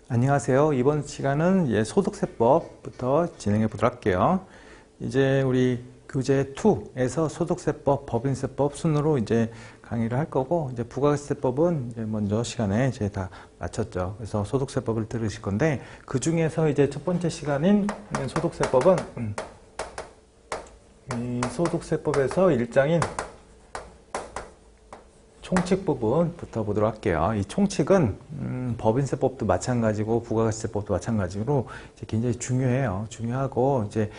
안녕하세요. 이번 시간은 소득세법부터 진행해 보도록 할게요. 이제 우리 교재 2에서 소득세법, 법인세법 순으로 이제 강의를 할 거고, 이제 부가세법은 이제 먼저 시간에 이제 다 마쳤죠. 그래서 소득세법을 들으실 건데, 그 중에서 이제 첫 번째 시간인 소득세법은 이 소득세법에서 1장인 총칙 부분부터 보도록 할게요. 이 총칙은 법인세법도 마찬가지고 부가세법도 마찬가지로 이제 굉장히 중요해요. 중요하고 이제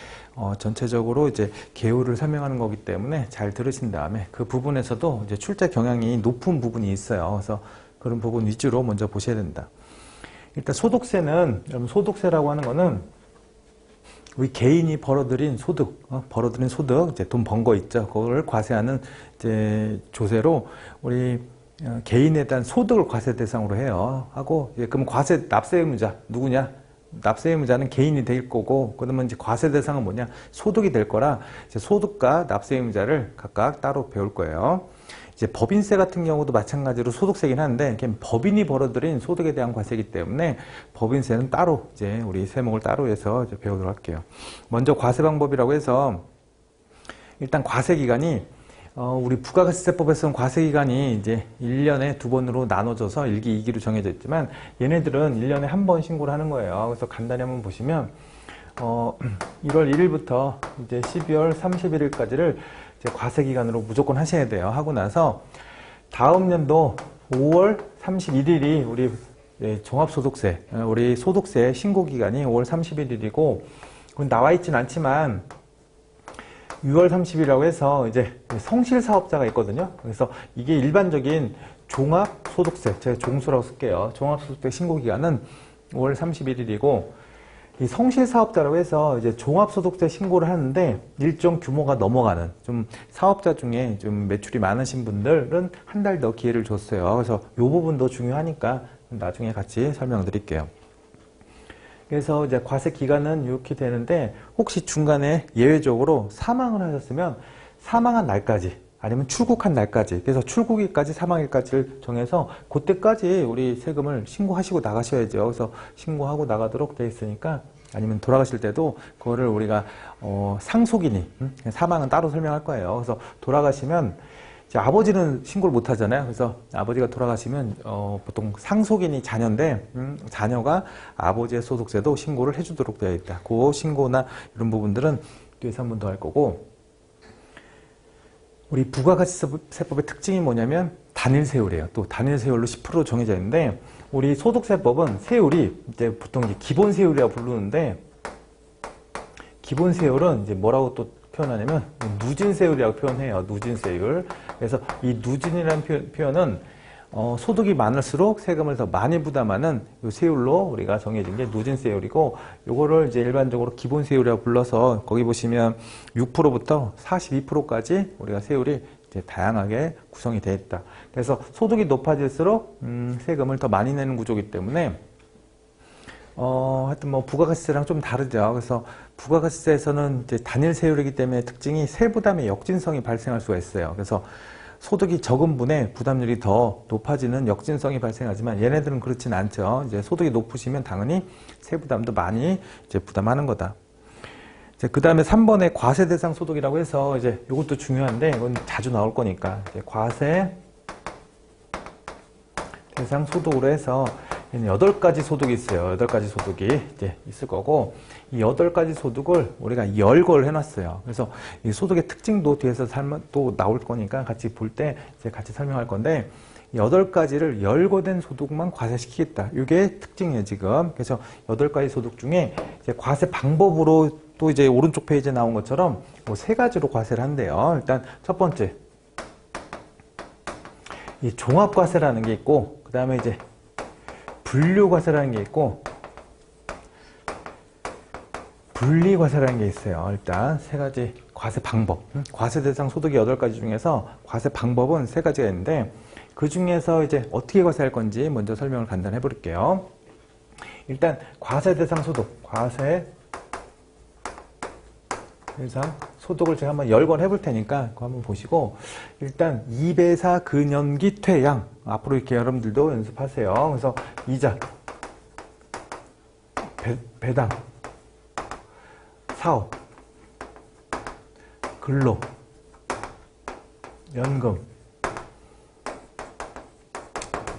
전체적으로 이제 개요를 설명하는 거기 때문에 잘 들으신 다음에 그 부분에서도 이제 출제 경향이 높은 부분이 있어요. 그래서 그런 부분 위주로 먼저 보셔야 된다. 일단 소득세는, 여러분 소득세라고 하는 거는 우리 개인이 벌어들인 소득, 이제 돈 번 거 있죠. 그걸 과세하는 이제 조세로 우리 개인에 대한 소득을 과세 대상으로 해요. 하고, 그럼 과세 납세 의무자 누구냐? 납세 의무자는 개인이 될 거고, 그러면 이제 과세 대상은 뭐냐? 소득이 될 거라 이제 소득과 납세 의무자를 각각 따로 배울 거예요. 이제 법인세 같은 경우도 마찬가지로 소득세긴 한데 법인이 벌어들인 소득에 대한 과세이기 때문에 법인세는 따로 이제 우리 세목을 따로 해서 이제 배우도록 할게요. 먼저 과세 방법이라고 해서 일단 과세 기간이 우리 부가세법에서는 과세 기간이 이제 1년에 2번으로 나눠져서 1기, 2기로 정해져 있지만 얘네들은 1년에 한 번 신고를 하는 거예요. 그래서 간단히 한번 보시면 1월 1일부터 이제 12월 31일까지를 이제 과세 기간으로 무조건 하셔야 돼요. 하고 나서 다음 연도 5월 31일이 우리 종합소득세, 우리 소득세 신고 기간이 5월 31일이고, 그건 나와 있진 않지만 6월 30일이라고 해서 이제 성실사업자가 있거든요. 그래서 이게 일반적인 종합소득세, 제가 종수라고 쓸게요. 종합소득세 신고 기간은 5월 31일이고, 이 성실사업자라고 해서 이제 종합소득세 신고를 하는데 일정 규모가 넘어가는 좀 사업자 중에 좀 매출이 많으신 분들은 한 달 더 기회를 줬어요. 그래서 이 부분도 중요하니까 나중에 같이 설명드릴게요. 그래서 이제 과세 기간은 이렇게 되는데 혹시 중간에 예외적으로 사망을 하셨으면 사망한 날까지 아니면 출국한 날까지, 그래서 출국일까지 사망일까지를 정해서 그때까지 우리 세금을 신고하시고 나가셔야죠. 그래서 신고하고 나가도록 되어 있으니까, 아니면 돌아가실 때도 그거를 우리가 상속인이, 사망은 따로 설명할 거예요. 그래서 돌아가시면 이제 아버지는 신고를 못 하잖아요. 그래서 아버지가 돌아가시면 보통 상속인이 자녀인데 자녀가 아버지의 소득세도 신고를 해주도록 되어 있다. 그 신고나 이런 부분들은 뒤에서 한 번 더 할 거고, 우리 부가가치세법의 특징이 뭐냐면 단일세율이에요. 또 단일세율로 10% 정해져 있는데, 우리 소득세법은 세율이 이제 보통 이제 기본세율이라고 부르는데, 기본세율은 이제 뭐라고 또 표현하냐면 누진세율이라고 표현해요. 누진세율. 그래서 이 누진이라는 표현은 소득이 많을수록 세금을 더 많이 부담하는 이 세율로 우리가 정해진 게 누진세율이고, 요거를 이제 일반적으로 기본세율이라고 불러서 거기 보시면 6%부터 42%까지 우리가 세율이 이제 다양하게 구성이 되어 있다. 그래서 소득이 높아질수록 세금을 더 많이 내는 구조이기 때문에 하여튼 뭐 부가가치세랑 좀 다르죠. 그래서 부가가치세에서는 이제 단일세율이기 때문에 특징이 세부담의 역진성이 발생할 수가 있어요. 그래서 소득이 적은 분의 부담률이 더 높아지는 역진성이 발생하지만 얘네들은 그렇진 않죠. 이제 소득이 높으시면 당연히 세부담도 많이 이제 부담하는 거다. 이제 그 다음에 3번에 과세 대상 소득이라고 해서 이제 이것도 중요한데 이건 자주 나올 거니까 이제 과세 대상 소득으로 해서 8가지 소득이 있어요. 8가지 소득이 이제 있을 거고, 이 8가지 소득을 우리가 열거를 해놨어요. 그래서 이 소득의 특징도 뒤에서 또 나올 거니까 같이 볼 때 이제 같이 설명할 건데, 8가지를 열거된 소득만 과세시키겠다. 이게 특징이에요, 지금. 그래서 8가지 소득 중에 이제 과세 방법으로 또 이제 오른쪽 페이지에 나온 것처럼 뭐 3가지로 과세를 한대요. 일단 첫 번째, 이 종합과세라는 게 있고, 그 다음에 이제 분류과세라는 게 있고, 분리과세라는 게 있어요. 일단 3가지 과세 방법. 과세 대상 소득이 8가지 중에서 과세 방법은 3가지가 있는데, 그 중에서 이제 어떻게 과세할 건지 먼저 설명을 간단히 해볼게요. 일단 과세 대상 소득, 과세 대상 소득을 제가 한번 열건 해볼 테니까 그거 한번 보시고, 일단 이배사 근연기 퇴양 앞으로 이렇게 여러분들도 연습하세요. 그래서 이자 배당, 사업, 근로, 연금,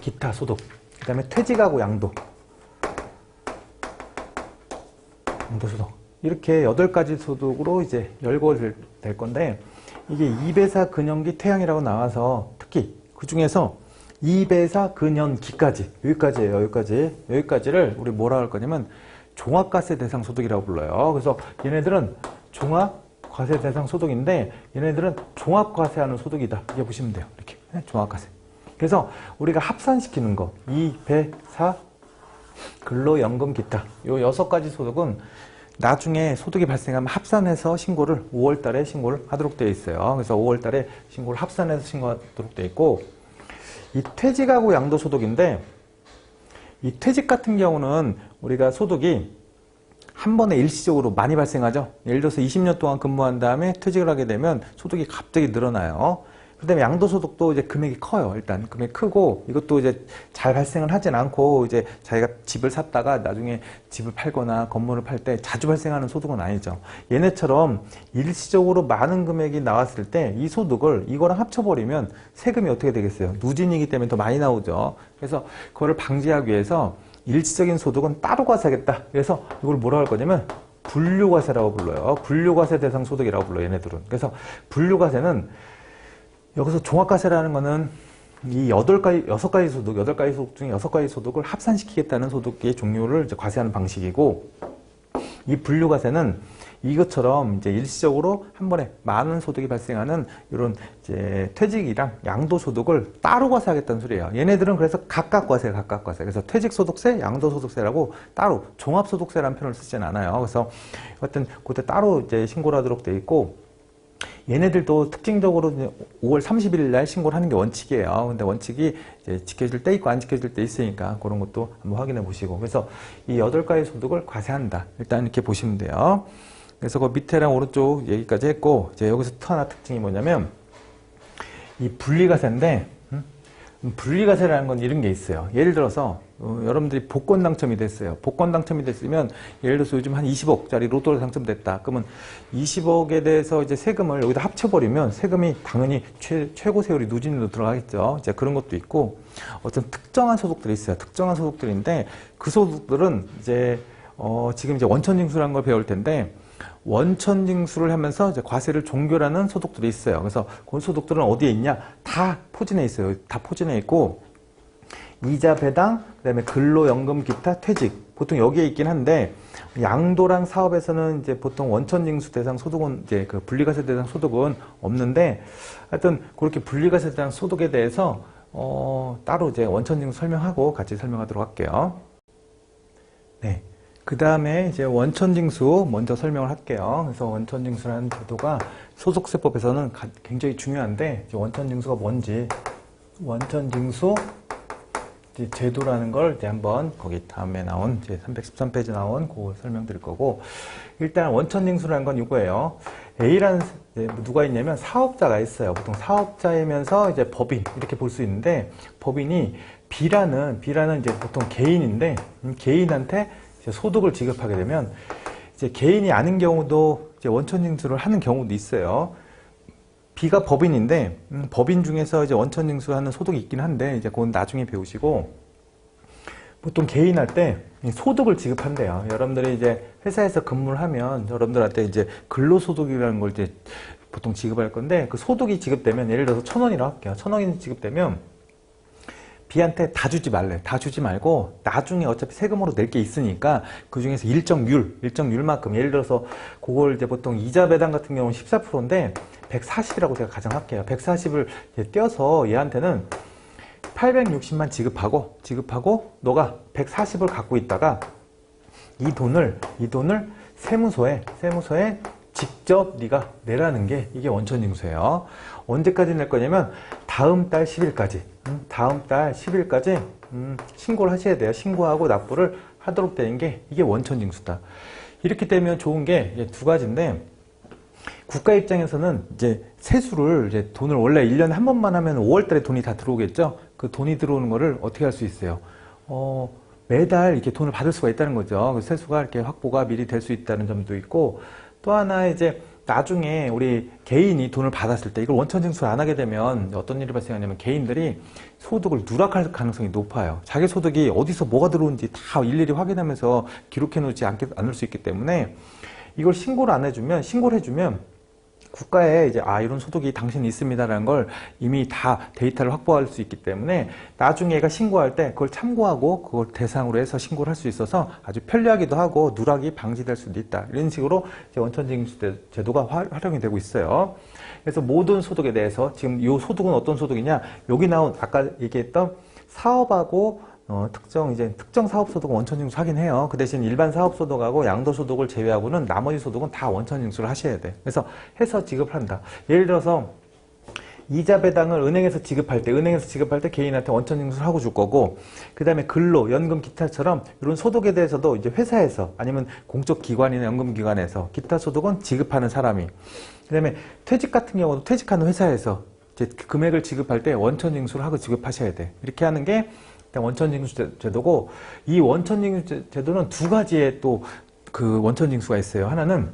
기타 소득, 그 다음에 퇴직하고 양도 소득. 이렇게 8가지 소득으로 이제 열거될 건데, 이게 2배사 근연기 퇴양이라고 나와서 특히 그 중에서 2배사 근연기까지, 여기까지예요. 여기까지를 우리 뭐라 할 거냐면 종합과세 대상 소득이라고 불러요. 그래서 얘네들은 종합과세 대상 소득인데, 얘네들은 종합과세하는 소득이다, 이렇게 보시면 돼요. 이렇게 종합과세. 그래서 우리가 합산시키는 거, 2배사 근로, 연금, 기타, 요 6가지 소득은 나중에 소득이 발생하면 합산해서 신고를 5월 달에 신고를 하도록 되어 있어요. 그래서 5월 달에 신고를 합산해서 신고하도록 되어 있고, 이 퇴직하고 양도 소득인데, 이 퇴직 같은 경우는 우리가 소득이 한 번에 일시적으로 많이 발생하죠. 예를 들어서 20년 동안 근무한 다음에 퇴직을 하게 되면 소득이 갑자기 늘어나요. 그 다음에 양도소득도 이제 금액이 커요. 일단 금액이 크고, 이것도 이제 잘 발생을 하진 않고, 이제 자기가 집을 샀다가 나중에 집을 팔거나 건물을 팔 때 자주 발생하는 소득은 아니죠. 얘네처럼 일시적으로 많은 금액이 나왔을 때 이 소득을 이거랑 합쳐버리면 세금이 어떻게 되겠어요? 누진이기 때문에 더 많이 나오죠. 그래서 그거를 방지하기 위해서 일시적인 소득은 따로 과세하겠다. 그래서 이걸 뭐라고 할 거냐면 분류과세라고 불러요. 분류과세 대상 소득이라고 불러요, 얘네들은. 그래서 분류과세는 여기서 종합과세라는 거는 이 6가지 소득, 8가지 소득 중에 6가지 소득을 합산시키겠다는 소득의 종류를 이제 과세하는 방식이고, 이 분류과세는 이것처럼 이제 일시적으로 한 번에 많은 소득이 발생하는 이런 이제 퇴직이랑 양도소득을 따로 과세하겠다는 소리예요. 얘네들은 그래서 각각 과세. 그래서 퇴직소득세, 양도소득세라고 따로 종합소득세라는 표현을 쓰지는 않아요. 그래서 하여튼 그때 따로 이제 신고를 하도록 돼 있고, 얘네들도 특징적으로 5월 31일 날 신고를 하는 게 원칙이에요. 근데 원칙이 이제 지켜질 때 있고 안 지켜질 때 있으니까 그런 것도 한번 확인해 보시고, 그래서 이 8가지 소득을 과세한다, 일단 이렇게 보시면 돼요. 그래서 그 밑에랑 오른쪽 얘기까지 했고, 이제 여기서 또 하나 특징이 뭐냐면 이 분리과세인데, 분리과세라는 건 이런 게 있어요. 예를 들어서 여러분들이 복권 당첨이 됐어요. 복권 당첨이 됐으면 예를 들어서 요즘 한 20억짜리 로또를 당첨됐다. 그러면 20억에 대해서 이제 세금을 여기다 합쳐버리면 세금이 당연히 최고 세율이 누진으로 들어가겠죠. 이제 그런 것도 있고, 어떤 특정한 소득들이 있어요. 특정한 소득들인데 그 소득들은 이제 지금 이제 원천징수라는 걸 배울 텐데, 원천징수를 하면서 이제 과세를 종결하는 소득들이 있어요. 그래서 그 소득들은 어디에 있냐? 다 포진해 있어요. 다 포진해 있고, 이자 배당, 그다음에 근로연금, 기타, 퇴직, 보통 여기에 있긴 한데, 양도랑 사업에서는 이제 보통 원천징수 대상 소득은 이제 그 분리과세 대상 소득은 없는데, 하여튼 그렇게 분리과세 대상 소득에 대해서 따로 이제 원천징수 설명하고 같이 설명하도록 할게요. 네. 그 다음에 이제 원천징수 먼저 설명을 할게요. 그래서 원천징수라는 제도가 소득세법에서는 굉장히 중요한데, 이제 원천징수가 뭔지, 원천징수 제도라는 걸 이제 한번 거기 다음에 나온 이제 313페이지 나온 그거 설명드릴 거고, 일단 원천징수라는 건 이거예요. A라는 누가 있냐면 사업자가 있어요. 보통 사업자이면서 이제 법인 이렇게 볼 수 있는데, 법인이 B라는 이제 보통 개인인데, 개인한테 이제 소득을 지급하게 되면 이제 개인이 아닌 경우도 이제 원천징수를 하는 경우도 있어요. B가 법인인데, 법인 중에서 이제 원천징수하는 소득이 있긴 한데, 이제 그건 나중에 배우시고, 보통 개인 할 때 소득을 지급한대요. 여러분들이 이제 회사에서 근무를 하면 여러분들한테 이제 근로소득이라는 걸 이제 보통 지급할 건데, 그 소득이 지급되면, 예를 들어서 1,000원이라고 할게요. 1,000원이 지급되면 B한테 다 주지 말래. 다 주지 말고 나중에 어차피 세금으로 낼 게 있으니까 그 중에서 일정률만큼, 예를 들어서 그걸 이제 보통 이자 배당 같은 경우는 14%인데 140이라고 제가 가정할게요. 140을 떼어서 얘한테는 860만 지급하고 너가 140을 갖고 있다가 이 돈을 세무서에 직접 네가 내라는 게 이게 원천징수예요. 언제까지 낼 거냐면 다음 달 10일까지 신고를 하셔야 돼요. 신고하고 납부를 하도록 되는 게 이게 원천징수다. 이렇게 되면 좋은 게 두 가지인데, 국가 입장에서는 이제 세수를 이제 돈을 원래 1년에 한 번만 하면 5월 달에 돈이 다 들어오겠죠. 그 돈이 들어오는 거를 어떻게 할 수 있어요? 매달 이렇게 돈을 받을 수가 있다는 거죠. 그 세수가 이렇게 확보가 미리 될 수 있다는 점도 있고, 또 하나 이제 나중에 우리 개인이 돈을 받았을 때 이걸 원천징수를 안 하게 되면 어떤 일이 발생하냐면 개인들이 소득을 누락할 가능성이 높아요. 자기 소득이 어디서 뭐가 들어오는지 다 일일이 확인하면서 기록해 놓지 않을 수 있기 때문에 이걸 신고를 안 해주면, 신고를 해주면 국가에 이제 이런 소득이 당신이 있습니다라는 걸 이미 다 데이터를 확보할 수 있기 때문에 나중에 얘가 신고할 때 그걸 참고하고 그걸 대상으로 해서 신고를 할 수 있어서 아주 편리하기도 하고 누락이 방지될 수도 있다. 이런 식으로 이제 원천징수 제도가 활용이 되고 있어요. 그래서 모든 소득에 대해서 지금 이 소득은 어떤 소득이냐? 여기 나온 아까 얘기했던 사업하고 특정 사업소득은 원천징수 하긴 해요. 그 대신 일반 사업소득하고 양도소득을 제외하고는 나머지 소득은 다 원천징수를 하셔야 돼. 그래서 해서 지급을 한다. 예를 들어서 이자 배당을 은행에서 지급할 때 개인한테 원천징수를 하고 줄 거고, 그 다음에 근로, 연금, 기타처럼 이런 소득에 대해서도 이제 회사에서 아니면 공적 기관이나 연금기관에서 기타 소득은 지급하는 사람이, 그 다음에 퇴직 같은 경우도 퇴직하는 회사에서 이제 금액을 지급할 때 원천징수를 하고 지급하셔야 돼. 이렇게 하는 게 원천징수 제도고, 이 원천징수 제도는 두 가지의 또 그 원천징수가 있어요. 하나는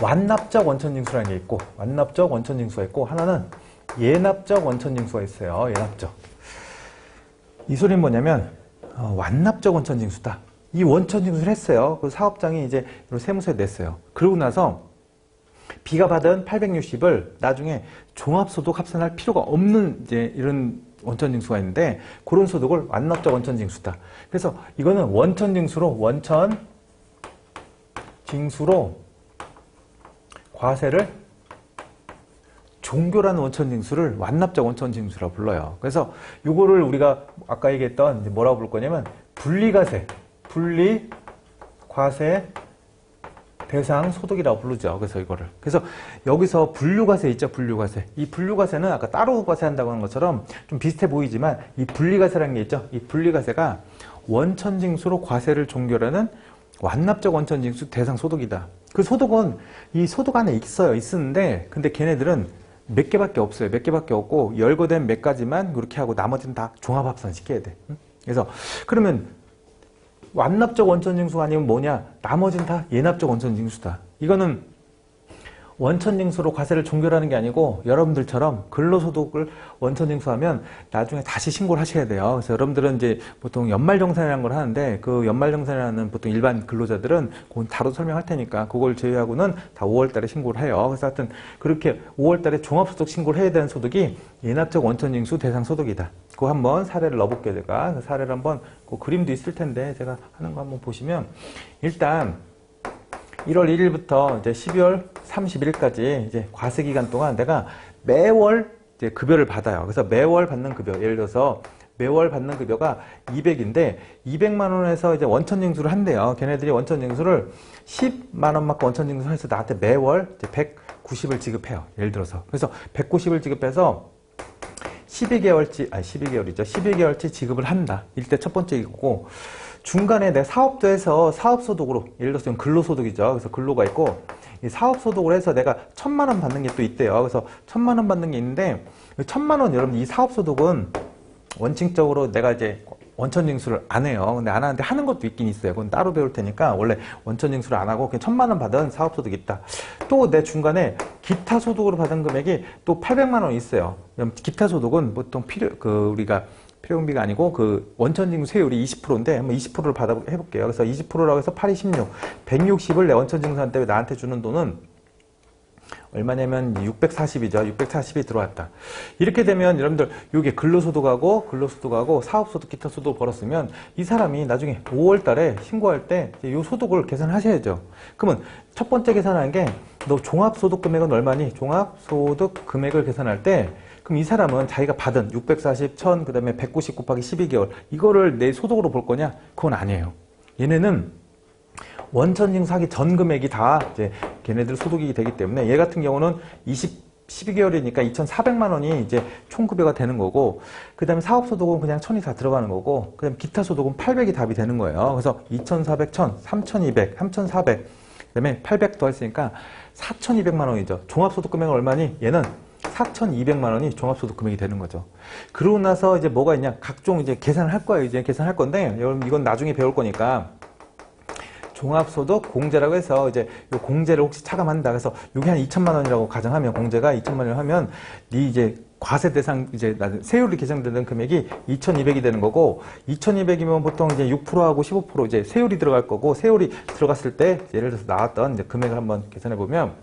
완납적 원천징수라는 게 있고, 완납적 원천징수가 있고, 하나는 예납적 원천징수가 있어요. 예납적. 이 소리는 뭐냐면 완납적 원천징수다. 이 원천징수를 했어요. 그 사업장이 이제 세무서에 냈어요. 그러고 나서 비가 받은 860을 나중에 종합소득 합산할 필요가 없는 이제 이런 원천징수가 있는데, 그런 소득을 완납적 원천징수다. 그래서 이거는 원천징수로 과세를 종결하는 원천징수를 완납적 원천징수라고 불러요. 그래서 이거를 우리가 아까 얘기했던 뭐라고 부를 거냐면 분리과세 대상 소득이라고 부르죠. 그래서 이거를. 그래서 여기서 분류과세 있죠, 분류과세. 이 분류과세는 아까 따로 과세한다고 하는 것처럼 좀 비슷해 보이지만, 이 분리과세라는 게 있죠. 이 분리과세가 원천징수로 과세를 종결하는 완납적 원천징수 대상 소득이다. 그 소득은 이 소득 안에 있었는데, 근데 걔네들은 몇 개밖에 없어요. 몇 개밖에 없고, 열거된 몇 가지만 그렇게 하고 나머지는 다 종합합산 시켜야 돼. 그래서 그러면 완납적 원천징수가 아니면 뭐냐? 나머지는 다 예납적 원천징수다. 이거는 원천징수로 과세를 종결하는 게 아니고, 여러분들처럼 근로소득을 원천징수하면 나중에 다시 신고를 하셔야 돼요. 그래서 여러분들은 이제 보통 연말정산이라는 걸 하는데, 그 연말정산이라는 보통 일반 근로자들은 그건 따로 설명할 테니까 그걸 제외하고는 다 5월 달에 신고를 해요. 그래서 하여튼 그렇게 5월 달에 종합소득 신고를 해야 되는 소득이 예납적 원천징수 대상 소득이다. 그거 한번 사례를 넣어볼게요. 제가 그 사례를 한번, 그 그림도 있을 텐데 제가 하는 거 한번 보시면, 일단 1월 1일부터 이제 12월 31일까지 이제 과세 기간 동안 내가 매월 이제 급여를 받아요. 그래서 매월 받는 급여, 예를 들어서 매월 받는 급여가 200인데 200만 원에서 이제 원천징수를 한대요. 걔네들이 원천징수를 10만 원만큼 원천징수를 해서 나한테 매월 이제 190을 지급해요. 예를 들어서. 그래서 190을 지급해서 12개월치 지급을 한다. 이때 첫 번째 이거고, 중간에 내 사업도 해서 사업소득으로, 예를 들어서 근로소득이죠. 그래서 근로가 있고, 이 사업소득으로 해서 내가 1,000만 원 받는 게 또 있대요. 그래서 1,000만 원 받는 게 있는데, 1,000만 원, 여러분, 이 사업소득은 원칙적으로 내가 이제 원천징수를 안 해요. 근데 안 하는데 하는 것도 있긴 있어요. 그건 따로 배울 테니까 원래 원천징수를 안 하고 그냥 1,000만 원 받은 사업소득이 있다. 또 내 중간에 기타 소득으로 받은 금액이 또 800만 원 있어요. 기타 소득은 보통 우리가 필요금비가 아니고 그 원천징수 세율이 20%인데 한번 20%를 받아 해볼게요. 그래서 20%라고 해서 8이 16, 160을 내 원천징수한테 나한테 주는 돈은 얼마냐면 640이죠. 640이 들어왔다. 이렇게 되면 여러분들 이게 근로소득하고 사업소득, 기타 소득을 벌었으면 이 사람이 나중에 5월 달에 신고할 때 이 소득을 계산하셔야죠. 그러면 첫 번째 계산하는 게, 너 종합소득 금액은 얼마니? 종합소득 금액을 계산할 때, 그럼 이 사람은 자기가 받은 640, 1000, 그 다음에 190 곱하기 12개월, 이거를 내 소득으로 볼 거냐? 그건 아니에요. 얘네는 원천징수 하기 전 금액이 다 이제 걔네들 소득이 되기 때문에, 얘 같은 경우는 12개월이니까 2,400만 원이 이제 총급여가 되는 거고, 그 다음에 사업소득은 그냥 1,000이 다 들어가는 거고, 그 다음에 기타 소득은 800이 답이 되는 거예요. 그래서 2,400, 1,000, 3,200, 3,400, 그 다음에 800 더했으니까 4,200만 원이죠. 종합소득 금액은 얼마니? 얘는 4,200만 원이 종합소득 금액이 되는 거죠. 그러고 나서 이제 뭐가 있냐? 각종 이제 계산을 할 거예요. 이제 계산할 건데, 여러분 이건 나중에 배울 거니까. 종합소득 공제라고 해서 이제 요 공제를 혹시 차감한다. 그래서 요게 한 2천만 원이라고 가정하면, 공제가 2천만 원을 하면 네 이제 과세 대상 이제 세율이 계정되는 금액이 2,200이 되는 거고, 2,200이면 보통 이제 6%하고 15% 이제 세율이 들어갈 거고, 세율이 들어갔을 때 예를 들어서 나왔던 이제 금액을 한번 계산해 보면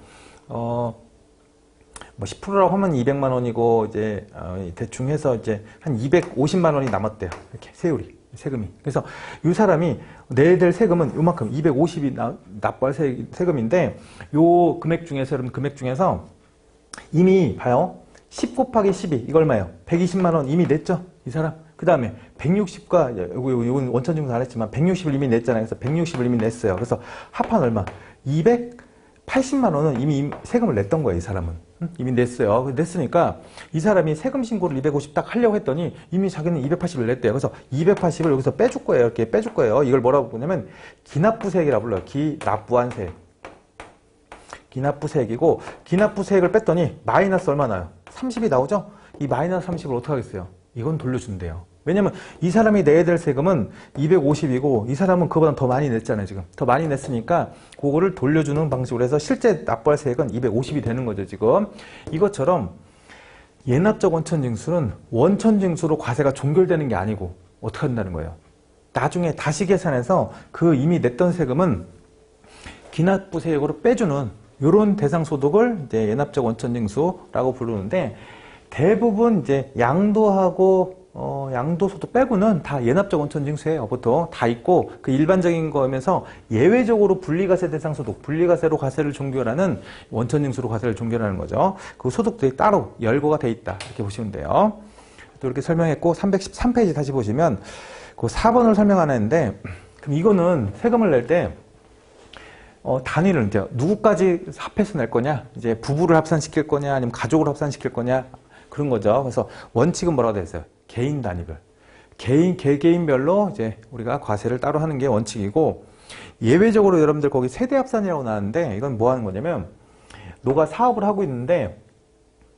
뭐 10%라고 하면 200만 원이고 이제 대충 해서 이제 한 250만 원이 남았대요. 이렇게 세금이. 그래서 이 사람이 내야 될 세금은 요만큼 250이 납부할 세금인데, 요 금액 중에서 여러분 금액 중에서 이미 봐요. 10 곱하기 12 이거 얼마예요? 120만 원 이미 냈죠? 이 사람. 그 다음에 160과 이건 원천징수 안 했지만 160을 이미 냈잖아요. 그래서 160을 이미 냈어요. 그래서 합한 얼마? 280만 원은 이미 세금을 냈던 거예요. 이 사람은. 이미 냈어요. 냈으니까 이 사람이 세금 신고를 250 딱 하려고 했더니 이미 자기는 280을 냈대요. 그래서 280을 여기서 빼줄 거예요. 이렇게 빼줄 거예요. 이걸 뭐라고 부르냐면 기납부세액이라고 불러요. 기납부한 세액. 기납부세액이고, 기납부세액을 뺐더니 마이너스 얼마 나요? 30이 나오죠? 이 마이너스 30을 어떻게 하겠어요? 이건 돌려준대요. 왜냐면 이 사람이 내야 될 세금은 250이고 이 사람은 그거보다 더 많이 냈잖아요. 지금 더 많이 냈으니까 그거를 돌려주는 방식으로 해서 실제 납부할 세액은 250이 되는 거죠. 지금 이것처럼 예납적 원천징수는 원천징수로 과세가 종결되는 게 아니고 어떻게 한다는 거예요? 나중에 다시 계산해서 그 이미 냈던 세금은 기납부세액으로 빼주는 이런 대상소득을 이제 예납적 원천징수라고 부르는데, 대부분 이제 양도하고 양도소득 빼고는 다 예납적 원천징수예요. 보통 다 있고, 그 일반적인 거면서 예외적으로 분리과세 대상소득, 분리과세로 과세를 종결하는 원천징수로 과세를 종결하는 거죠. 그 소득들이 따로 열거가 돼 있다 이렇게 보시면 돼요. 또 이렇게 설명했고, 313페이지 다시 보시면 그 4번을 설명하는데, 그럼 이거는 세금을 낼때 단위를 이제 누구까지 합해서 낼 거냐, 이제 부부를 합산시킬 거냐, 아니면 가족을 합산시킬 거냐, 그런 거죠. 그래서 원칙은 뭐라고 되어 있어요? 개인 단위별. 개개인별로 이제 우리가 과세를 따로 하는 게 원칙이고, 예외적으로 여러분들 거기 세대 합산이라고 나왔는데, 이건 뭐 하는 거냐면, 너가 사업을 하고 있는데,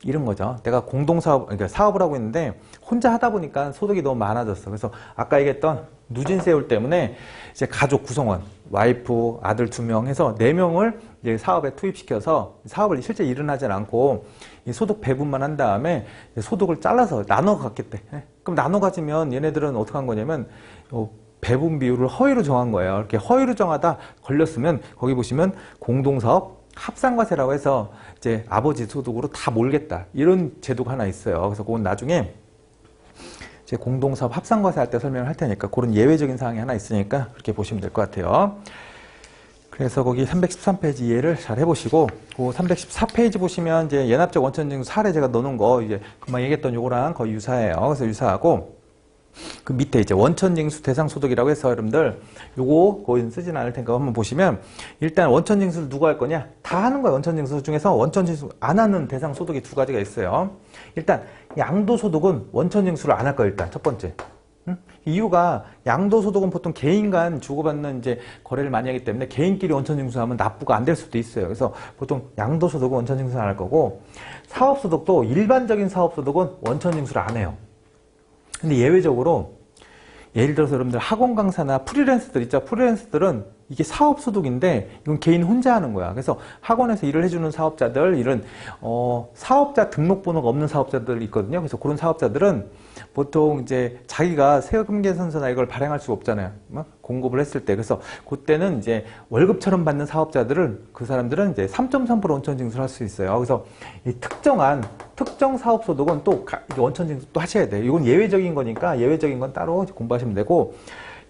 이런 거죠. 내가 공동사업, 그러니까 사업을 하고 있는데, 혼자 하다 보니까 소득이 너무 많아졌어. 그래서 아까 얘기했던 누진세율 때문에 이제 가족 구성원, 와이프, 아들 2명 해서 4명을 이제 사업에 투입시켜서 사업을 실제 일은 하진 않고 이 소득 배분만 한 다음에 소득을 잘라서 나눠 갖겠대. 그럼 나눠 가지면 얘네들은 어떻게 한 거냐면 배분 비율을 허위로 정한 거예요. 이렇게 허위로 정하다 걸렸으면 거기 보시면 공동사업 합산과세라고 해서 이제 아버지 소득으로 다 몰겠다. 이런 제도가 하나 있어요. 그래서 그건 나중에 제 공동사업 합산과세 할 때 설명을 할 테니까 그런 예외적인 사항이 하나 있으니까 그렇게 보시면 될 것 같아요. 그래서 거기 313페이지 이해를 잘 해보시고, 그 314페이지 보시면 이제 예납적 원천징수 사례 제가 넣어놓은 거 이제 금방 얘기했던 요거랑 거의 유사해요. 그래서 유사하고, 그 밑에 이제 원천징수 대상소득이라고 해서 여러분들 요거 거의 쓰진 않을 테니까 한번 보시면, 일단 원천징수를 누가 할 거냐? 다 하는 거예요. 원천징수 중에서 원천징수 안 하는 대상소득이 2가지가 있어요. 일단 양도소득은 원천징수를 안 할 거예요. 일단 첫 번째. 이유가 양도소득은 보통 개인 간 주고받는 이제 거래를 많이 하기 때문에 개인끼리 원천징수하면 납부가 안 될 수도 있어요. 그래서 보통 양도소득은 원천징수를 안 할 거고, 사업소득도 일반적인 사업소득은 원천징수를 안 해요. 근데 예외적으로 예를 들어서 여러분들 학원 강사나 프리랜서들 있죠. 프리랜서들은 이게 사업소득인데 이건 개인 혼자 하는 거야. 그래서 학원에서 일을 해주는 사업자들, 이런 사업자 등록번호가 없는 사업자들 있거든요. 그래서 그런 사업자들은 보통 이제 자기가 세금 계산서나 이걸 발행할 수가 없잖아요. 공급을 했을 때. 그래서 그때는 이제 월급처럼 받는 사업자들은, 그 사람들은 이제 3.3% 원천징수를 할 수 있어요. 그래서 이 특정 사업소득은 또 원천징수 또 하셔야 돼요. 이건 예외적인 거니까 예외적인 건 따로 공부하시면 되고,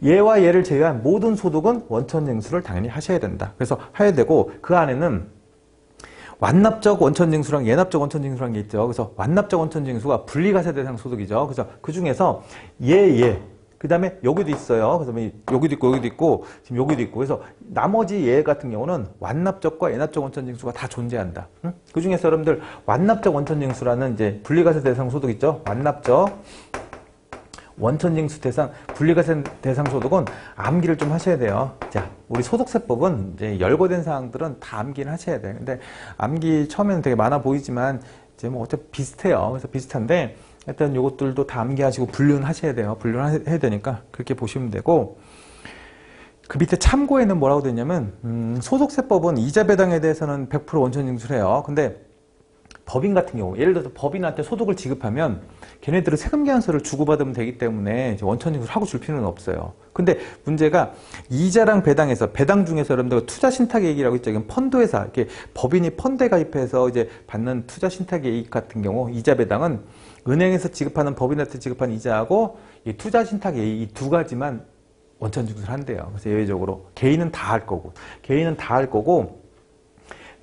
얘와 얘를 제외한 모든 소득은 원천징수를 당연히 하셔야 된다. 그래서 해야 되고, 그 안에는 완납적 원천징수랑 예납적 원천징수라는 게 있죠. 그래서 완납적 원천징수가 분리과세 대상 소득이죠. 그래서 그 중에서 그 다음에 여기도 있어요. 그래서 여기도 있고, 지금 여기도 있고. 그래서 나머지 얘 같은 경우는 완납적과 예납적 원천징수가 다 존재한다. 그 중에서 여러분들 완납적 원천징수라는 이제 분리과세 대상 소득 있죠. 완납적 원천징수 대상, 분리과세 대상 소득은 암기를 좀 하셔야 돼요. 자, 우리 소득세법은 이제 열거된 사항들은 다 암기를 하셔야 돼요. 근데 암기 처음에는 되게 많아 보이지만 이제 뭐 어차피 비슷해요. 그래서 비슷한데 일단 요것들도 다 암기하시고 분류는 하셔야 돼요. 분류를 해야 되니까 그렇게 보시면 되고, 그 밑에 참고에는 뭐라고 되어 있냐면 소득세법은 이자 배당에 대해서는 100% 원천 징수해요. 근데 법인 같은 경우, 예를 들어서 법인한테 소득을 지급하면 걔네들은 세금 계산서를 주고받으면 되기 때문에 원천 징수를 하고 줄 필요는 없어요. 근데 문제가 이자랑 배당에서, 배당 중에서 여러분들 투자 신탁이익이라고 있죠. 이건 펀드회사, 이렇게 법인이 펀드에 가입해서 이제 받는 투자 신탁이익 같은 경우, 이자 배당은 은행에서 지급하는, 법인한테 지급하는 이자하고 이 투자 신탁이익, 이 두 가지만 원천 징수를 한대요. 그래서 예외적으로 개인은 다 할 거고,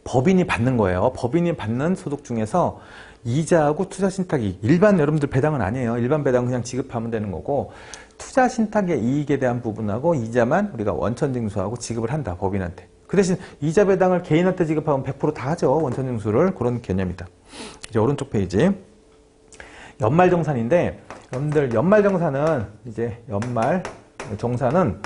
법인이 받는 거예요. 법인이 받는 소득 중에서 이자하고 투자 신탁이익, 일반 여러분들 배당은 아니에요. 일반 배당은 그냥 지급하면 되는 거고, 투자 신탁의 이익에 대한 부분하고 이자만 우리가 원천 징수하고 지급을 한다, 법인한테. 그 대신 이자 배당을 개인한테 지급하면 100% 다 하죠, 원천 징수를. 그런 개념이다. 이제 오른쪽 페이지. 연말정산인데, 여러분들 연말정산은 이제 연말정산은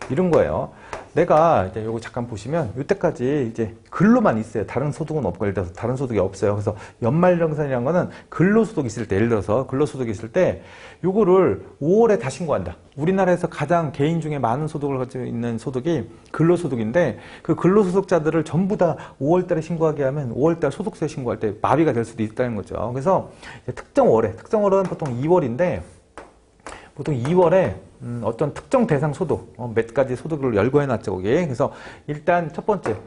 이런 거예요. 내가 이제 요거 잠깐 보시면 이때까지 이제 근로만 있어요. 다른 소득은 없고, 예를 들어서 다른 소득이 없어요. 그래서 연말정산이라는 거는 근로소득이 있을 때, 예를 들어서 근로소득이 있을 때 요거를 5월에 다 신고한다. 우리나라에서 가장 개인 중에 많은 소득을 가지고 있는 소득이 근로소득인데, 그 근로소득자들을 전부 다 5월 달에 신고하게 하면 5월 달 소득세 신고할 때 마비가 될 수도 있다는 거죠. 그래서 특정월은 보통 2월인데, 보통 2월에 어떤 특정 대상 소득, 몇 가지 소득을 열거해 놨죠, 거기. 그래서 일단 첫 번째,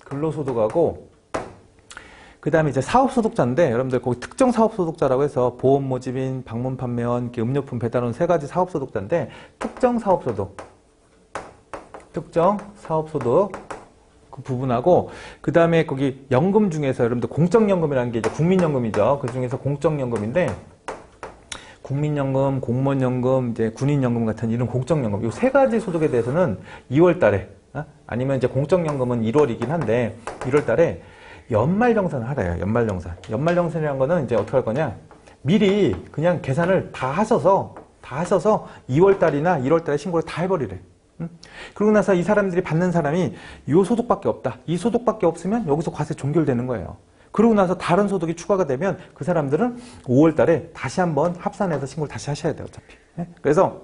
근로소득하고, 그 다음에 이제 사업소득자인데, 여러분들 거기 특정 사업소득자라고 해서 보험 모집인, 방문 판매원, 음료품 배달원 세 가지 사업소득자인데, 특정 사업소득 그 부분하고, 그 다음에 거기 연금 중에서 여러분들 공적연금이라는 게 이제 국민연금이죠. 그 중에서 공적연금인데, 국민연금, 공무원연금, 이제 군인연금 같은 이런 공적연금, 이 세 가지 소득에 대해서는 2월 달에, 아니면 이제 공적연금은 1월이긴 한데, 1월 달에 연말정산을 하래요, 연말정산. 연말정산이라는 거는 이제 어떻게 할 거냐? 미리 그냥 계산을 다 하셔서 2월 달이나 1월 달에 신고를 다 해버리래. 그러고 나서 이 사람들이 받는 사람이 이 소득밖에 없다. 이 소득밖에 없으면 여기서 과세 종결되는 거예요. 그러고 나서 다른 소득이 추가가 되면 그 사람들은 5월 달에 다시 한번 합산해서 신고를 다시 하셔야 돼요, 어차피. 그래서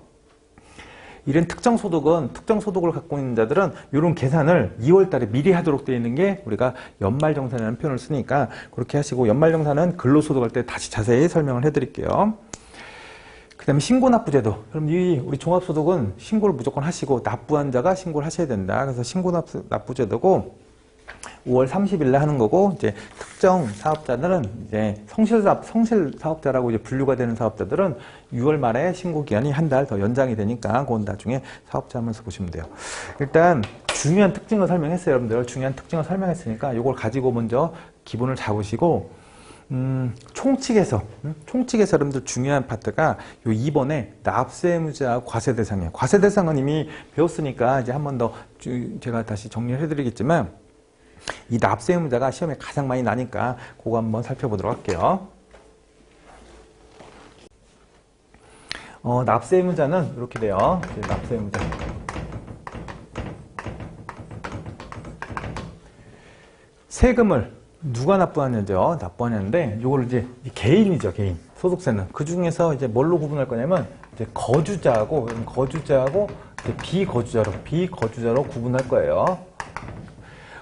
이런 특정 소득을 갖고 있는 자들은 이런 계산을 2월 달에 미리 하도록 되어 있는 게 우리가 연말정산이라는 표현을 쓰니까 그렇게 하시고, 연말정산은 근로소득할 때 다시 자세히 설명을 해드릴게요. 그 다음에 신고납부제도. 그럼 우리 종합소득은 신고를 무조건 하시고, 납부한 자가 신고를 하셔야 된다. 그래서 신고납부제도고, 5월 30일 날 하는 거고, 이제 특정 사업자들은 이제 성실 사업자라고 이제 분류가 되는 사업자들은 6월 말에 신고 기한이 한 달 더 연장이 되니까 그건 나중에 사업자 하면서 보시면 돼요. 일단 중요한 특징을 설명했어요, 여러분들. 중요한 특징을 설명했으니까 이걸 가지고 먼저 기본을 잡으시고, 총칙에서 여러분들 중요한 파트가 요 2번에 납세 의무자하고 과세 대상이에요. 과세 대상은 이미 배웠으니까 이제 한 번 더 제가 다시 정리를 해드리겠지만, 이 납세 의무자가 시험에 가장 많이 나니까 그거 한번 살펴보도록 할게요. 납세 의무자는 이렇게 돼요. 납세 의무자. 세금을 누가 납부하냐죠. 납부하냐인데, 요걸 이제 개인이죠, 개인. 소득세는. 그 중에서 이제 뭘로 구분할 거냐면, 이제 거주자하고 이제 비거주자로 구분할 거예요.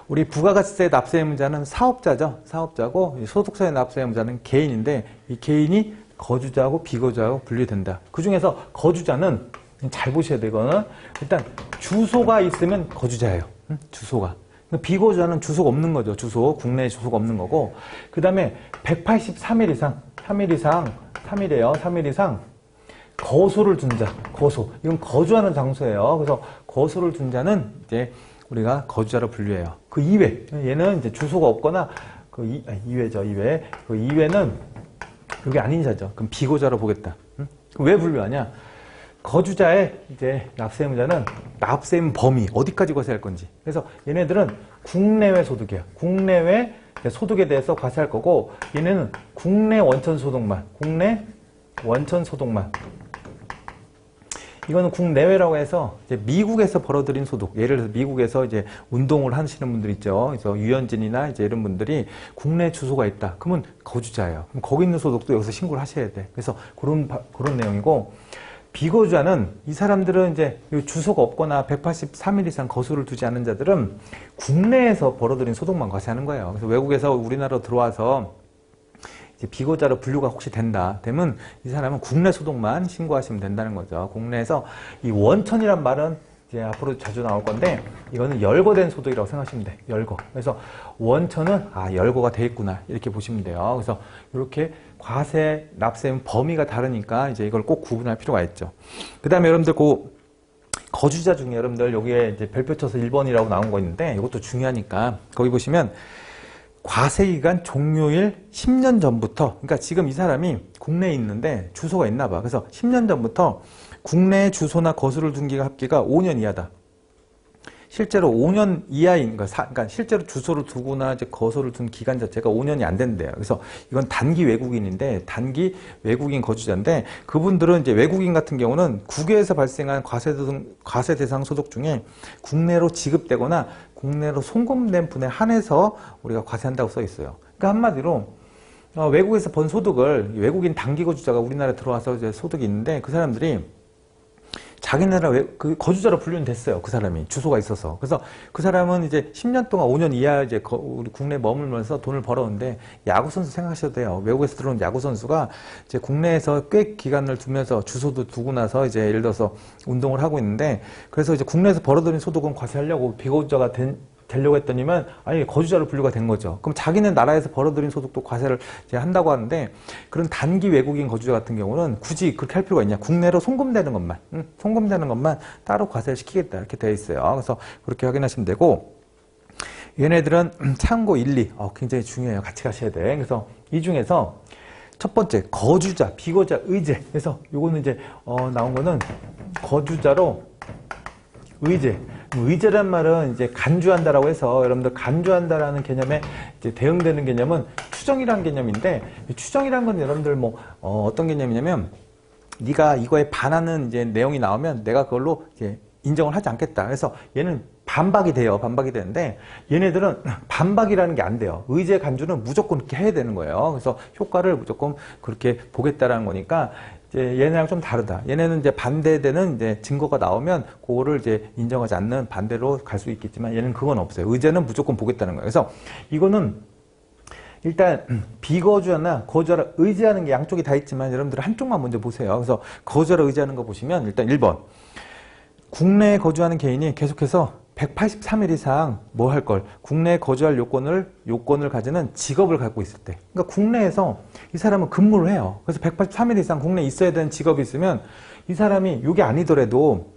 우리 부가가치세 납세 의무자는 사업자죠. 사업자고, 소득세 납세 의무자는 개인인데, 이 개인이 거주자하고 비거주자하고 분리된다. 그 중에서 거주자는 잘 보셔야 되거든. 일단 주소가 있으면 거주자예요. 주소가. 비거주자는 주소가 없는 거죠. 국내에 주소가 없는 거고. 그 다음에 183일 이상, 3일 이상 거소를 둔 자, 이건 거주하는 장소예요. 그래서 거소를 둔 자는 이제 우리가 거주자로 분류해요. 그 이외, 얘는 이제 주소가 없거나, 이외죠. 그 이외는 그게 아닌 자죠. 그럼 비거주자로 보겠다. 왜 분류하냐? 거주자의 이제 납세 의무자는 납세 의무 범위, 어디까지 과세할 건지. 그래서 얘네들은 국내외 소득이야. 국내외 소득에 대해서 과세할 거고, 얘네는 국내 원천 소득만. 이거는 국내외라고 해서 이제 미국에서 벌어들인 소득, 예를 들어서 미국에서 이제 운동을 하시는 분들 있죠. 그래서 유현진이나 이제 이런 분들이 국내 주소가 있다. 그러면 거주자예요. 그럼 거기 있는 소득도 여기서 신고를 하셔야 돼. 그래서 그런 내용이고, 비거주자는 이 사람들은 이제 주소가 없거나 183일 이상 거수를 두지 않은 자들은 국내에서 벌어들인 소득만 과세하는 거예요. 그래서 외국에서 우리나라로 들어와서 이제 비거주자로 분류가 혹시 되면 이 사람은 국내 소득만 신고하시면 된다는 거죠. 국내에서 이 원천이란 말은 이제 앞으로 자주 나올 건데, 이거는 열거된 소득이라고 생각하시면 돼. 열거. 그래서 원천은 열거가 돼 있구나 이렇게 보시면 돼요. 그래서 이렇게 과세, 납세 범위가 다르니까 이제 이걸 꼭 구분할 필요가 있죠. 그 다음에 여러분들 거주자 중에 여러분들 여기에 이제 별표 쳐서 1번이라고 나온 거 있는데, 이것도 중요하니까 거기 보시면 과세기간 종료일 10년 전부터, 그러니까 지금 이 사람이 국내에 있는데 주소가 있나 봐. 그래서 10년 전부터 국내 주소나 거수를 둔 기가 합계가 5년 이하다. 실제로 5년 이하인, 그러니까 실제로 주소를 두거나 이제 거소를 둔 기간 자체가 5년이 안 된대요. 그래서 이건 단기 외국인인데, 단기 외국인 거주자인데, 그분들은 이제 외국인 같은 경우는 국외에서 발생한 과세 대상 소득 중에 국내로 지급되거나 국내로 송금된 분에 한해서 우리가 과세한다고 써 있어요. 그러니까 한마디로 외국에서 번 소득을, 외국인 단기 거주자가 우리나라에 들어와서 이제 소득이 있는데, 그 사람들이 자기 나라 그 거주자로 분류는 됐어요. 그 사람이 주소가 있어서. 그래서 그 사람은 이제 10년 동안 5년 이하 이제 우리 국내에 머물면서 돈을 벌었는데, 야구 선수 생각하셔도 돼요. 외국에서 들어온 야구 선수가 이제 국내에서 꽤 기간을 두면서 주소도 두고 나서 이제 예를 들어서 운동을 하고 있는데, 그래서 이제 국내에서 벌어들인 소득은 과세하려고 비거주자가 되려고 했더니만 거주자로 분류가 된 거죠. 그럼 자기는 나라에서 벌어들인 소득도 과세를 이제 한다고 하는데, 그런 단기 외국인 거주자 같은 경우는 굳이 그렇게 할 필요가 있냐? 국내로 송금되는 것만 따로 과세를 시키겠다 이렇게 되어 있어요. 그래서 그렇게 확인하시면 되고, 얘네들은 참고 1, 2 굉장히 중요해요. 같이 가셔야 돼. 그래서 이 중에서 첫 번째 거주자, 비거주자, 의제. 그래서 요거는 이제 나온 거는 거주자로 의제. 의제란 말은 이제 간주한다라고 해서, 여러분들 간주한다라는 개념에 이제 대응되는 개념은 추정이라는 개념인데, 추정이라는 건 여러분들 어떤 개념이냐면, 네가 이거에 반하는 이제 내용이 나오면 내가 그걸로 이제 인정을 하지 않겠다. 그래서 얘는 반박이 되는데, 얘네들은 반박이라는 게 안 돼요. 의제 간주는 무조건 그렇게 해야 되는 거예요. 그래서 효과를 무조건 그렇게 보겠다라는 거니까, 얘네랑 좀 다르다. 얘네는 이제 반대되는 이제 증거가 나오면 그거를 이제 인정하지 않는 반대로 갈 수 있겠지만, 얘는 그건 없어요. 의제는 무조건 보겠다는 거예요. 그래서 이거는 일단 비거주자나 거주자를 의지하는 게 양쪽이 다 있지만, 여러분들 한쪽만 먼저 보세요. 그래서 거주자를 의지하는 거 보시면 일단 1번. 국내에 거주하는 개인이 계속해서 183일 이상 국내에 거주할 요건을 가지는 직업을 갖고 있을 때. 그러니까 국내에서 이 사람은 근무를 해요. 그래서 183일 이상 국내에 있어야 되는 직업이 있으면 이 사람이 이게 아니더라도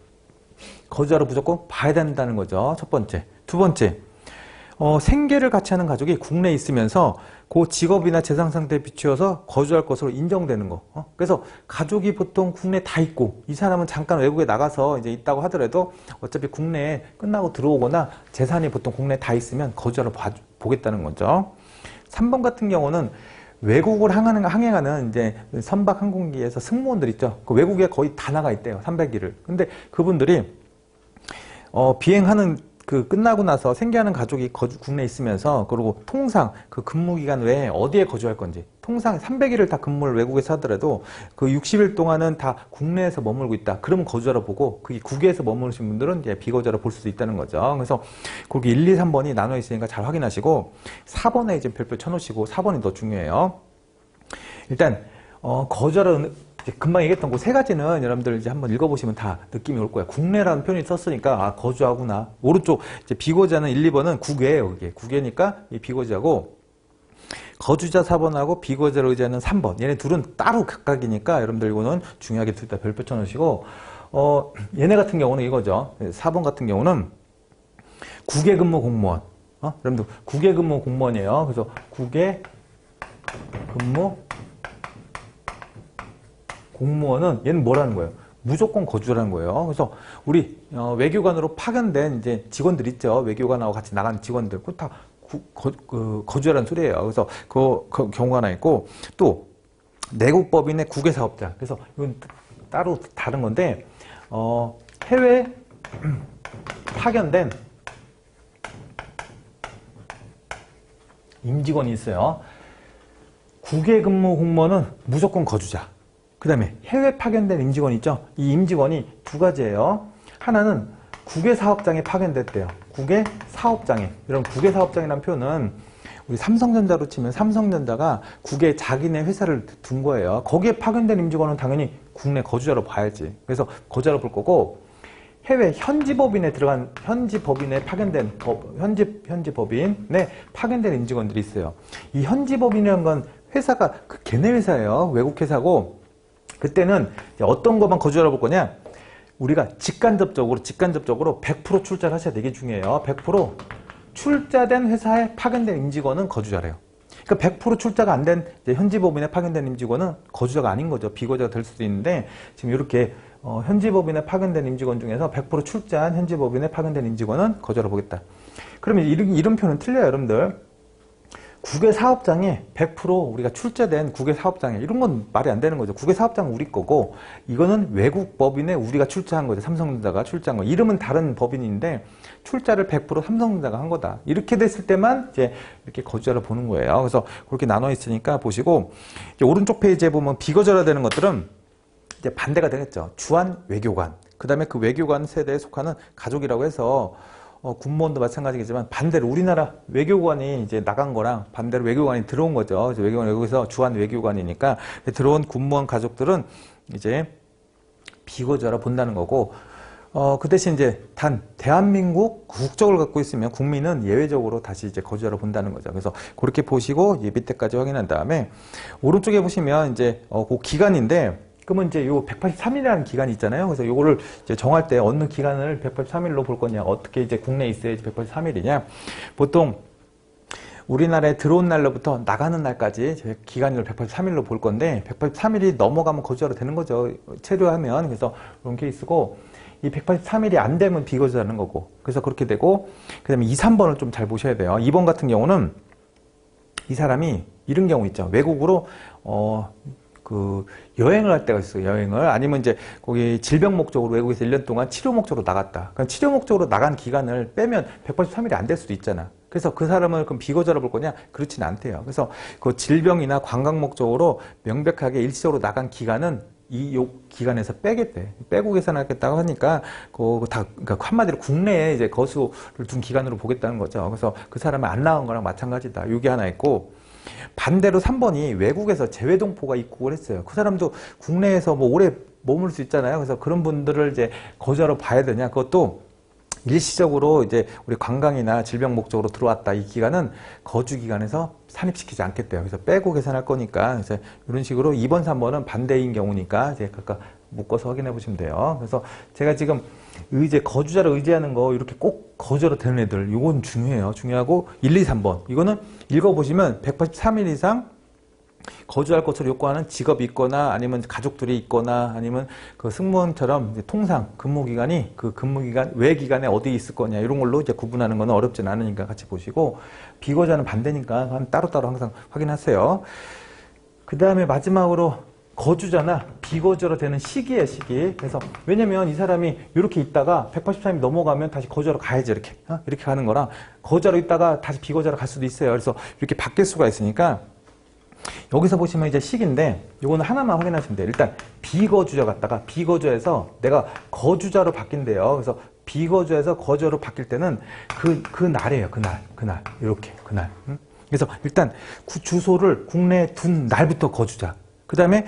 거주자로 무조건 봐야 된다는 거죠. 첫 번째. 두 번째. 생계를 같이 하는 가족이 국내에 있으면서 그 직업이나 재산 상태에 비추어서 거주할 것으로 인정되는 거. 그래서 가족이 보통 국내에 다 있고, 이 사람은 잠깐 외국에 나가서 이제 있다고 하더라도 어차피 국내에 끝나고 들어오거나 재산이 보통 국내에 다 있으면 거주자로 보겠다는 거죠. 3번 같은 경우는 외국을 항행하는 이제 선박 항공기에서 승무원들 있죠. 그 외국에 거의 다 나가 있대요. 300일을. 근데 그분들이 비행하는 끝나고 나서 생계하는 가족이 국내에 있으면서, 그리고 통상 그 근무 기간 외에 어디에 거주할 건지, 통상 300일을 다 근무를 외국에서 하더라도 그 60일 동안은 다 국내에서 머물고 있다. 그러면 거주자로 보고, 그게 국외에서 머무르신 분들은 이제 비거주자로 볼 수도 있다는 거죠. 그래서 거기 1, 2, 3번이 나눠 있으니까 잘 확인하시고, 4번에 이제 별표 쳐놓으시고, 4번이 더 중요해요. 일단 거주자로 금방 얘기했던 그 세 가지는 여러분들 이제 한번 읽어보시면 다 느낌이 올 거예요. 국내라는 표현이 썼으니까 거주하구나. 오른쪽 이제 비거주자는 1, 2번은 국외예요. 그게 국외니까 이 비거주자고, 거주자 4번하고 비거주자를 의지하는 3번. 얘네 둘은 따로 각각이니까 여러분들 이거는 중요하게 둘 다 별표 쳐놓으시고, 얘네 같은 경우는 이거죠. 4번 같은 경우는 국외 근무 공무원. 여러분들 국외 근무 공무원이에요. 그래서 국외 근무 공무원은 얘는 뭐라는 거예요? 무조건 거주라는 거예요. 그래서 우리 외교관으로 파견된 이제 직원들 있죠. 외교관하고 같이 나가는 직원들, 그거 다 거주라는 소리예요. 그래서 그 경우가 하나 있고, 또 내국법인의 국외사업자. 그래서 이건 따로 다른 건데, 해외 파견된 임직원이 있어요. 국외 근무 공무원은 무조건 거주자. 그 다음에 해외 파견된 임직원이 있죠. 이 임직원이 두 가지예요. 하나는 국외 사업장에 파견됐대요. 국외 사업장에. 이런 국외 사업장이라는 표현은 우리 삼성전자로 치면 삼성전자가 국외에 자기네 회사를 둔 거예요. 거기에 파견된 임직원은 당연히 국내 거주자로 봐야지. 그래서 거주자로 볼 거고, 해외 현지 법인에 들어간 현지 법인에 파견된 현지 법인에 파견된 임직원들이 있어요. 이 현지 법인이라는 건 회사가 걔네 회사예요. 외국 회사고, 그때는 어떤 것만 거주자로 볼 거냐? 우리가 직간접적으로 100% 출자를 하셔야 되게 중요해요. 100% 출자된 회사에 파견된 임직원은 거주자래요. 그러니까 100% 출자가 안 된 현지 법인에 파견된 임직원은 거주자가 아닌 거죠. 비거주자가 될 수도 있는데, 지금 이렇게 현지 법인에 파견된 임직원 중에서 100% 출자한 현지 법인에 파견된 임직원은 거주자로 보겠다. 그러면 이런 표현은 틀려요, 여러분들. 국외 사업장에 100% 우리가 출자된 국외 사업장에, 이런 건 말이 안 되는 거죠. 국외 사업장은 우리 거고, 이거는 외국 법인에 우리가 출자한 거죠. 삼성전자가 출자한 거. 이름은 다른 법인인데 출자를 100% 삼성전자가 한 거다. 이렇게 됐을 때만 이제 이렇게 거주자를 보는 거예요. 그래서 그렇게 나눠 있으니까 보시고, 이제 오른쪽 페이지에 보면 비거주자 되는 것들은 이제 반대가 되겠죠. 주한 외교관. 그 다음에 그 외교관 세대에 속하는 가족이라고 해서 군무원도 마찬가지겠지만 반대로 우리나라 외교관이 이제 나간 거랑 반대로 외교관이 들어온 거죠. 외교관 여기서 주한 외교관이니까 들어온 군무원 가족들은 이제 비거주자로 본다는 거고, 그 대신 이제 단 대한민국 국적을 갖고 있으면 국민은 예외적으로 다시 이제 거주자로 본다는 거죠. 그래서 그렇게 보시고 이 밑에까지 확인한 다음에 오른쪽에 보시면 이제 그 기간인데, 그러면 이제 요 183일이라는 기간이 있잖아요. 그래서 요거를 이제 정할 때 어느 기간을 183일로 볼 거냐, 어떻게 이제 국내에 있어야지 183일이냐. 보통 우리나라에 들어온 날로부터 나가는 날까지 기간을 183일로 볼 건데, 183일이 넘어가면 거주자로 되는 거죠. 체류하면. 그래서 그런 케이스고, 이 183일이 안 되면 비거주자는 거고. 그래서 그렇게 되고, 그 다음에 2, 3번을 좀 잘 보셔야 돼요. 2번 같은 경우는 이 사람이 이런 경우 있죠. 외국으로, 여행을 할 때가 있어요. 여행을. 아니면 이제 거기 질병 목적으로 외국에서 1년 동안 치료 목적으로 나갔다. 그럼 치료 목적으로 나간 기간을 빼면 183일이 안 될 수도 있잖아. 그래서 그 사람을 그럼 비거주자로 볼 거냐? 그렇지는 않대요. 그래서 그 질병이나 관광 목적으로 명백하게 일시적으로 나간 기간은 요 기간에서 빼겠대. 빼고 계산하겠다고 하니까, 그러니까 한마디로 국내에 이제 거수를 둔 기간으로 보겠다는 거죠. 그래서 그 사람이 안 나간 거랑 마찬가지다. 이게 하나 있고, 반대로 3번이 외국에서 재외동포가 입국을 했어요. 그 사람도 국내에서 뭐 오래 머물 수 있잖아요. 그래서 그런 분들을 이제 거주자로 봐야 되냐? 그것도 일시적으로 이제 우리 관광이나 질병 목적으로 들어왔다. 이 기간은 거주 기간에서 산입시키지 않겠대요. 그래서 빼고 계산할 거니까, 이제 이런 식으로 2번, 3번은 반대인 경우니까 이제 각각 묶어서 확인해 보시면 돼요. 그래서 제가 지금 거주자를 의지하는 거, 이렇게 꼭 거주자로 되는 애들, 이건 중요해요. 중요하고, 1, 2, 3번. 이거는 읽어보시면 183일 이상 거주할 것으로 요구하는 직업이 있거나, 아니면 가족들이 있거나, 아니면 그 승무원처럼 이제 통상 근무기간이 그 근무기간, 외 기간에 어디 있을 거냐, 이런 걸로 이제 구분하는 거는 어렵진 않으니까 같이 보시고, 비거주자는 반대니까 따로따로 항상 확인하세요. 그 다음에 마지막으로 거주자나 비거주자로 되는 시기예요, 시기. 그래서 왜냐면 이 사람이 이렇게 있다가 183일 넘어가면 다시 거주자로 가야지, 이렇게. 이렇게 가는 거랑, 거주자로 있다가 다시 비거주자로 갈 수도 있어요. 그래서 이렇게 바뀔 수가 있으니까, 여기서 보시면 이제 시기인데, 요거는 하나만 확인하시면 돼요. 일단 비거주자 갔다가 비거주에서 내가 거주자로 바뀐대요. 그래서 비거주에서 거주자로 바뀔 때는 그 날이에요. 그날. 이렇게, 그날. 그래서 일단 주소를 국내에 둔 날부터 거주자. 그 다음에,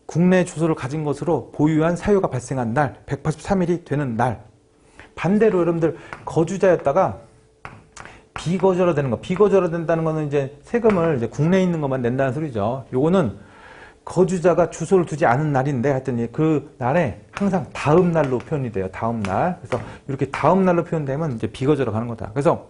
국내 주소를 가진 것으로 보유한 사유가 발생한 날, 183일이 되는 날. 반대로 여러분들 거주자였다가 비거주자로 되는 거. 비거주자로 된다는 거는 이제 세금을 이제 국내에 있는 것만 낸다는 소리죠. 요거는 거주자가 주소를 두지 않은 날인데, 하여튼 그 날에 항상 다음 날로 표현이 돼요. 다음 날. 그래서 이렇게 다음 날로 표현되면 이제 비거주자로 가는 거다. 그래서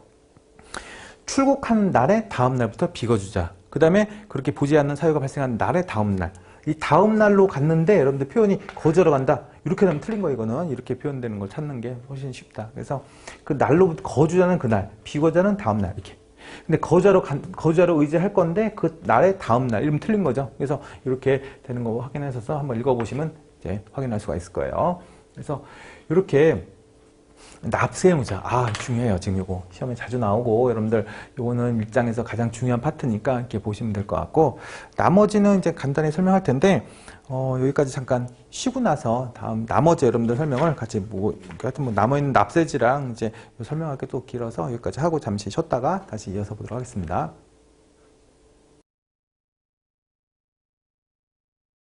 출국한 날의 다음 날부터 비거주자. 그 다음에 그렇게 보지 않는 사유가 발생한 날의 다음 날. 이 다음 날로 갔는데 여러분들 표현이 거주자로 간다. 이렇게 되면 틀린 거. 이거는 이렇게 표현되는 걸 찾는 게 훨씬 쉽다. 그래서 그 날로부터 거주자는 그날, 비거주자는 다음 날, 이렇게. 근데 거주자로 의지할 건데 그 날의 다음 날, 이러면 틀린 거죠. 그래서 이렇게 되는 거 확인하셔서 한번 읽어보시면 이제 확인할 수가 있을 거예요. 그래서 이렇게 납세무자, 중요해요. 지금 요거 시험에 자주 나오고 여러분들 요거는 일장에서 가장 중요한 파트니까 이렇게 보시면 될 것 같고, 나머지는 이제 간단히 설명할 텐데 여기까지 잠깐 쉬고 나서 다음 나머지 여러분들 설명을 같이 하여튼 남아있는 납세지랑 이제 설명할 게 또 길어서 여기까지 하고 잠시 쉬었다가 다시 이어서 보도록 하겠습니다.